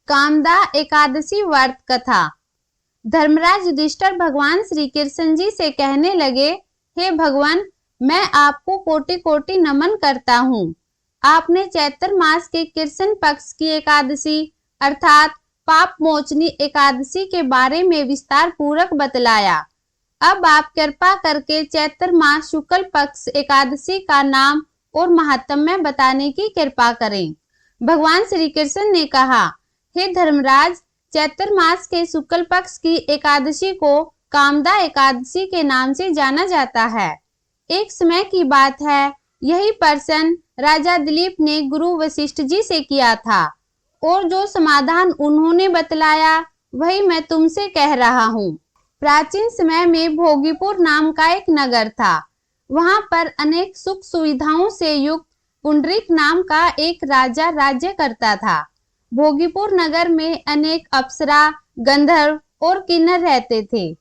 कामदा एकादशी व्रत कथा। धर्मराज युधिष्ठिर भगवान श्री कृष्ण जी से कहने लगे, हे भगवान, मैं आपको कोटि कोटि नमन करता हूँ। आपने चैत्र मास के कृष्ण पक्ष की एकादशी अर्थात पाप मोचनी एकादशी के बारे में विस्तार पूर्वक बतलाया। अब आप कृपा करके चैत्र मास शुक्ल पक्ष एकादशी का नाम और महात्म्य बताने की कृपा करें। भगवान श्री कृष्ण ने कहा, हे धर्मराज, चैत्र मास के शुक्ल पक्ष की एकादशी को कामदा एकादशी के नाम से जाना जाता है। एक समय की बात है, यही प्रश्न राजा दिलीप ने गुरु वशिष्ठ जी से किया था और जो समाधान उन्होंने बतलाया वही मैं तुमसे कह रहा हूँ। प्राचीन समय में भोगीपुर नाम का एक नगर था। वहां पर अनेक सुख सुविधाओं से युक्त पुंडरीक नाम का एक राजा राज्य करता था। भोगीपुर नगर में अनेक अप्सरा, गंधर्व और किन्नर रहते थे।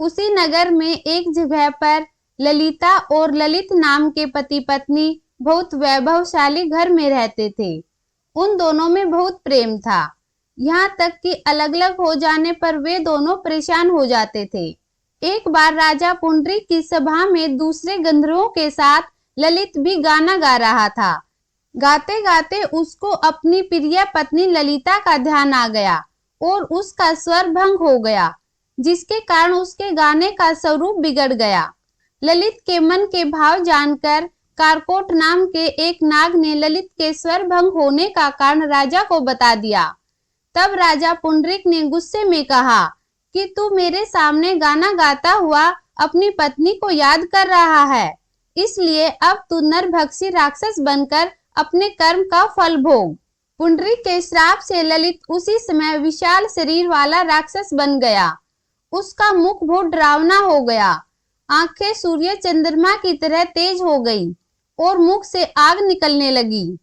उसी नगर में एक जगह पर ललिता और ललित नाम के पति पत्नी बहुत वैभवशाली घर में रहते थे। उन दोनों में बहुत प्रेम था, यहाँ तक कि अलग अलग हो जाने पर वे दोनों परेशान हो जाते थे। एक बार राजा पुंडरीक की सभा में दूसरे गंधर्वों के साथ ललित भी गाना गा रहा था। गाते गाते उसको अपनी प्रिय पत्नी ललिता का ध्यान आ गया और उसका स्वर भंग हो गया, जिसके कारण उसके गाने का स्वरूप बिगड़ गया। ललित के मन के भाव जानकर कारकोट नाम के एक नाग ने ललित के स्वर भंग होने का कारण राजा को बता दिया। तब राजा पुंडरीक ने गुस्से में कहा कि तू मेरे सामने गाना गाता हुआ अपनी पत्नी को याद कर रहा है, इसलिए अब तू नरभक्षी राक्षस बनकर अपने कर्म का फल भोग। पुंडरीक के श्राप से ललित उसी समय विशाल शरीर वाला राक्षस बन गया। उसका मुख बहुत डरावना हो गया, आंखें सूर्य चंद्रमा की तरह तेज हो गई और मुख से आग निकलने लगी।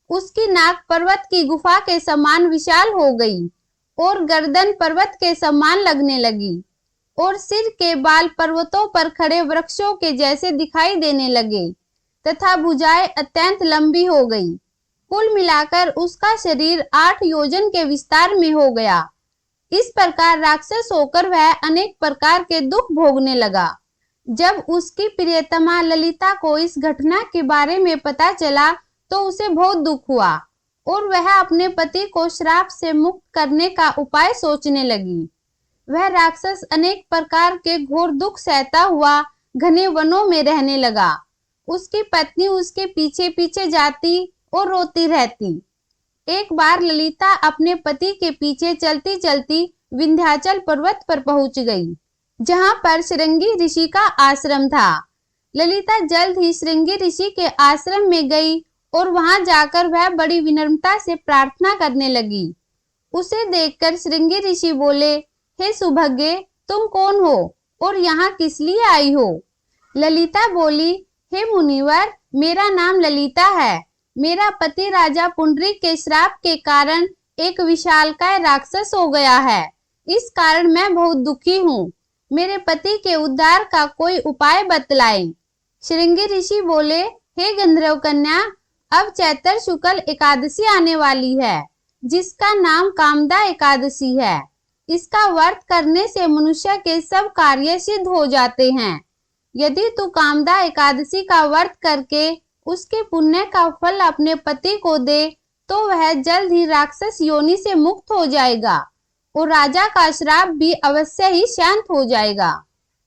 उसकी नाक पर्वत की गुफा के समान विशाल हो गई और गर्दन पर्वत के समान लगने लगी और सिर के बाल पर्वतों पर खड़े वृक्षों के जैसे दिखाई देने लगे तथा भुजाएं अत्यंत लंबी हो गई। कुल मिलाकर उसका शरीर 8 योजन के विस्तार में हो गया। इस प्रकार राक्षस होकर वह अनेक प्रकार के दुख भोगने लगा। जब उसकी प्रियतमा ललिता को इस घटना के बारे में पता चला तो उसे बहुत दुख हुआ और वह अपने पति को श्राप से मुक्त करने का उपाय सोचने लगी। वह राक्षस अनेक प्रकार के घोर दुख सहता हुआ घने वनों में रहने लगा। उसकी पत्नी उसके पीछे पीछे जाती और रोती रहती। एक बार ललिता अपने पति के पीछे चलती चलती विंध्याचल पर्वत पर पहुंच गई, जहां पर श्रृंगी ऋषि का आश्रम था। ललिता जल्द ही श्रृंगी ऋषि के आश्रम में गई और वहां जाकर वह बड़ी विनम्रता से प्रार्थना करने लगी। उसे देखकर श्रृंगी ऋषि बोले, हे सुभगे, तुम कौन हो और यहाँ किस लिए आई हो? ललिता बोली, हे मुनिवर, मेरा नाम ललिता है। मेरा पति राजा पुंडरीक के श्राप के कारण एक विशालकाय राक्षस हो गया है। इस कारण मैं बहुत दुखी हूँ। मेरे पति के उद्धार का कोई उपाय बतलाएं। श्रृंगी ऋषि बोले, हे गंधर्व कन्या, अब चैत्र शुक्ल एकादशी आने वाली है, जिसका नाम कामदा एकादशी है। इसका व्रत करने से मनुष्य के सब कार्य सिद्ध हो जाते हैं। यदि तू कामदा एकादशी का व्रत करके उसके पुण्य का फल अपने पति को दे तो वह जल्द ही राक्षस योनि से मुक्त हो जाएगा और राजा का श्राप भी अवश्य ही शांत हो जाएगा।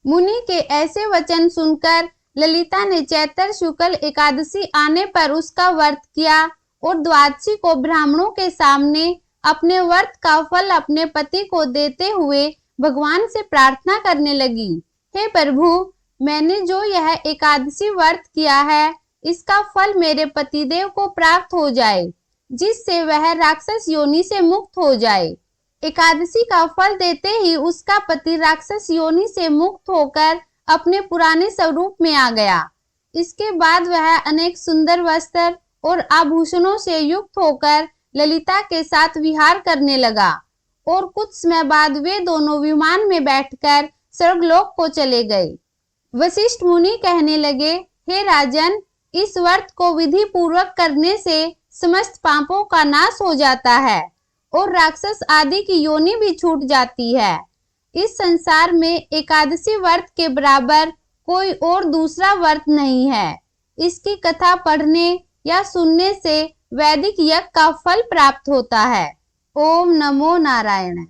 मुनि के ऐसे वचन सुनकर ललिता ने चैत्र शुक्ल एकादशी आने पर उसका व्रत किया और द्वादशी को ब्राह्मणों के सामने अपने व्रत का फल अपने पति को देते हुए भगवान से प्रार्थना करने लगी, हे प्रभु, मैंने जो यह एकादशी व्रत किया है, इसका फल मेरे पतिदेव को प्राप्त हो जाए, जिससे वह राक्षस योनि से मुक्त हो जाए। एकादशी का फल देते ही उसका पति राक्षस योनि से मुक्त होकर अपने पुराने स्वरूप में आ गया। इसके बाद वह अनेक सुंदर वस्त्र और आभूषणों से युक्त होकर ललिता के साथ विहार करने लगा और कुछ समय बाद वे दोनों विमान में बैठकर स्वर्गलोक को चले गए। वशिष्ठ मुनि कहने लगे, हे राजन, इस व्रत को विधि पूर्वक करने से समस्त पापों का नाश हो जाता है और राक्षस आदि की योनि भी छूट जाती है। इस संसार में एकादशी व्रत के बराबर कोई और दूसरा व्रत नहीं है। इसकी कथा पढ़ने या सुनने से वैदिक यज्ञ का फल प्राप्त होता है। ओम नमो नारायण।